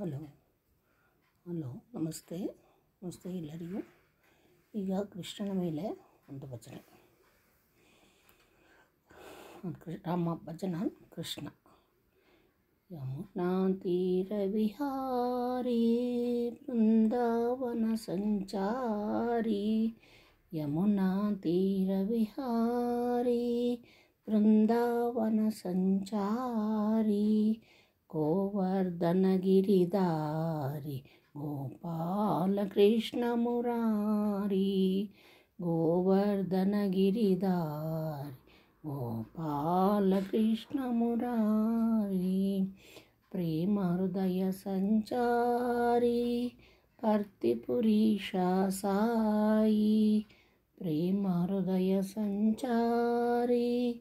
Hello hello ನಮಸ್ತೆ ನಮಸ್ತೆ ಎಲ್ಲರಿಗೂ. ಈಗ ಕೃಷ್ಣನ ಮೇಲೆ ಒಂದು ಭಜನೆ. ರಾಮ ಭಜನ ಕೃಷ್ಣ. ಯಮುನಾ ತೀರ ವಿಹಾರಿ ಬೃಂದಾವನ ಸಂಚಾರಿ, ಯಮುನಾ ತೀರ ವಿಹಾರಿ ಬೃಂದಾವನ ಸಂಚಾರಿ, ಗೋವರ್ಧನ ಗಿರಿಧಾರಿ ಗೋಪಾಲ ಕೃಷ್ಣ ಮುರಾರಿ, ಗೋವರ್ಧನ ಗಿರಿಧಾರಿ ಗೋಪಾಲ ಕೃಷ್ಣ ಮುರಾರಿ, ಪ್ರೇಮ ಹೃದಯ ಸಂಚಾರಿ ಪರ್ತಿಪುರೀಶ ಸಾಯಿ, ಪ್ರೇಮ ಹೃದಯ ಸಂಚಾರಿ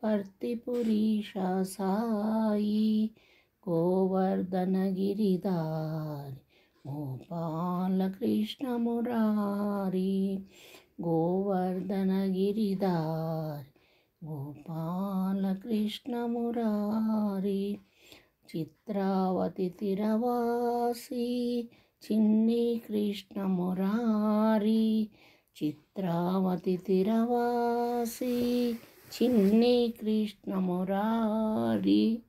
ಪರ್ತಿಪುರೀಶ ಸಾಯಿ, ಗೋವರ್ಧನ ಗಿರಿಧಾರಿ ಗೋಪಾಲ ಕೃಷ್ಣ ಮುರಾರಿ, ಗೋವರ್ಧನ ಗಿರಿಧಾರಿ ಗೋಪಾಲ ಕೃಷ್ಣ ಮುರಾರಿ, ಚಿತ್ರಾವತಿ ತಿರವಾಸಿ ಚಿನ್ನಿ ಕೃಷ್ಣ ಮುರಾರಿ, ಚಿತ್ರಾವತಿ ತಿರವಾಸಿ ಚಿನ್ನಿ ಕೃಷ್ಣ ಮುರಾರಿ,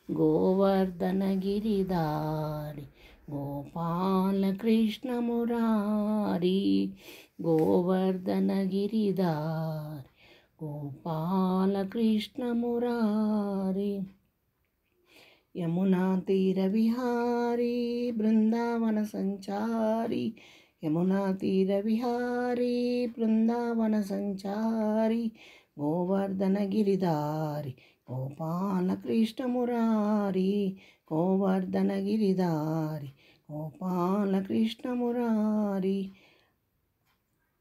ಗೋವರ್ಧನ ಗಿರಿಧಾರಿ ಗೋಪಾಲ ಕೃಷ್ಣ ಮುರಾರಿ, ಗೋವರ್ಧನ ಗಿರಿಧಾರಿ ಗೋಪಾಲ ಕೃಷ್ಣ ಮುರಾರಿ, ಯಮುನಾ ತೀರ ವಿಹಾರಿ ಬೃಂದಾವನ ಸಂಚಾರಿ, ಯಮುನಾ ತೀರ ವಿಹಾರಿ ಬೃಂದಾವನ ಸಂಚಾರಿ, ಗೋವರ್ಧನ ಗಿರಿಧಾರಿ ಗೋಪಾಲ ಕೃಷ್ಣ ಮುರಾರಿ, ಗೋವರ್ಧನ ಗಿರಿಧಾರಿ ಗೋಪಾಲ ಕೃಷ್ಣ ಮುರಾರಿ,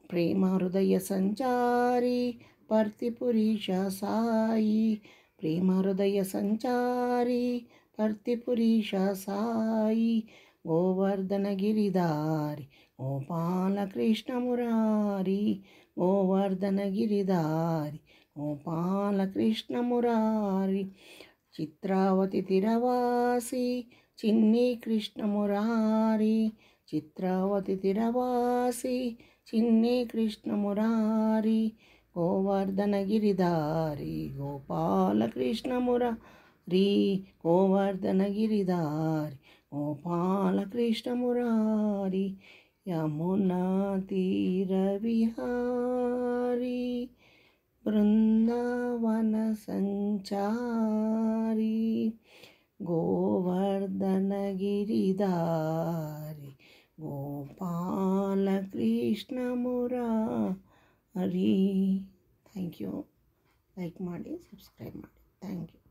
ಪ್ರೇಮ ಹೃದಯ ಸಂಚಾರಿ ಪರ್ತಿಪುರೀಶ ಸಾಯಿ, ಪ್ರೇಮ ಹೃದಯ ಸಂಚಾರಿ ಪರ್ತಿಪುರೀಶ ಸಾಯಿ, ಗೋವರ್ಧನ ಗಿರಿಧಾರಿ ಗೋಪಾಲ ಕೃಷ್ಣ ಮುರಾರಿ, ಗೋವರ್ಧನ ಗಿರಿಧಾರಿ ಗೋಪಾಲ ಕೃಷ್ಣ ಮುರಾರಿ, ಚಿತ್ರಾವತಿ ತಿರವಾಸಿ ಚಿನ್ನಿ ಕೃಷ್ಣ ಮುರಾರಿ, ಚಿತ್ರಾವತಿ ತಿರವಾಸಿ ಚಿನ್ನಿ ಕೃಷ್ಣ ಮುರಾರಿ, ಗೋವರ್ಧನ ಗಿರಿಧಾರಿ ಗೋಪಾಲ ಕೃಷ್ಣ ಮುರಾರಿ, ಗೋವರ್ಧನ ಗಿರಿಧಾರಿ ಗೋಪಾಲ ಕೃಷ್ಣ ಮುರಾರಿ, ಯಮುನಾ ತೀರ ವಿಹಾರಿ ಬೃಂದಾವನ ಸಂಚಾರಿ, Govardhan Giridhari Gopal Krishna Murari. Thank you. Like ಮಾಡಿ, ಸಬ್ಸ್ಕ್ರೈಬ್ ಮಾಡಿ. Thank you.